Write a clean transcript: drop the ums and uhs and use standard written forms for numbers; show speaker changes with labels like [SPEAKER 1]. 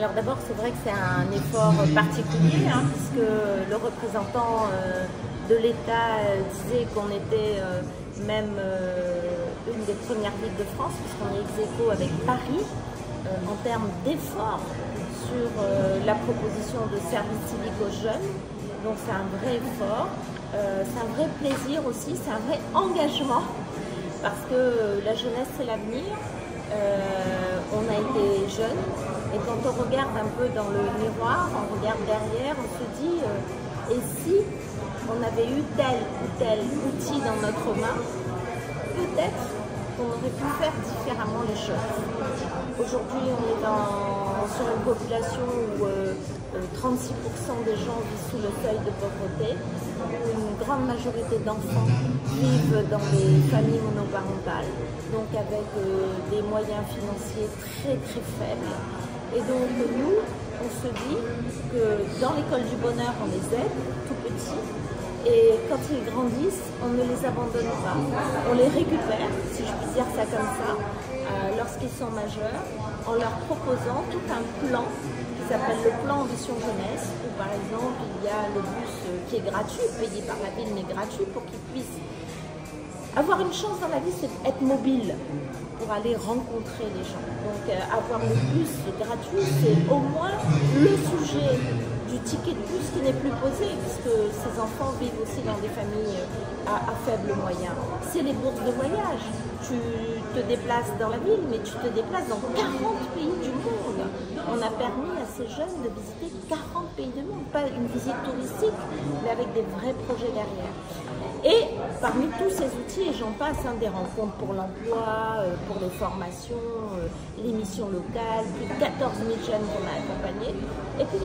[SPEAKER 1] Alors d'abord, c'est vrai que c'est un effort particulier, puisque le représentant de l'État disait qu'on était même une des premières villes de France, puisqu'on est ex-aequo avec Paris, en termes d'efforts sur la proposition de services civiques aux jeunes. Donc c'est un vrai effort, c'est un vrai plaisir aussi, c'est un vrai engagement, parce que la jeunesse c'est l'avenir. On a été jeunes et quand on regarde un peu dans le miroir, on regarde derrière, on se dit et si on avait eu tel ou tel outil dans notre main, peut-être qu'on aurait pu faire différemment les choses. Aujourd'hui, on est sur une population où 36% des gens vivent sous le seuil de pauvreté, une grande majorité d'enfants vivent dans des familles monoparentales, donc avec des moyens financiers très très faibles. Et donc nous, on se dit que dans l'école du bonheur, on les aide tout petits, et quand ils grandissent, on ne les abandonne pas. On les récupère, si je puis dire ça comme ça, lorsqu'ils sont majeurs, en leur proposant tout un plan qui s'appelle le plan Ambition Jeunesse, où par exemple il y a le bus qui est gratuit, payé par la ville mais gratuit, pour qu'ils puissent avoir une chance dans la vie, c'est être mobile pour aller rencontrer les gens. Donc avoir le bus gratuit, c'est au moins le sujet du ticket de bus qui n'est plus posé, puisque ces enfants vivent aussi dans des familles à faibles moyens. C'est les bourses de voyage. Tu te déplaces dans la ville, mais tu te déplaces dans 40 pays du monde. On a permis à ces jeunes de visiter 40 pays du monde, pas une visite touristique, mais avec des vrais projets derrière. Et parmi tous ces outils, et j'en passe, des rencontres pour l'emploi, pour les formations, les missions locales, plus de 14 000 jeunes qu'on a accompagnés. Et puis,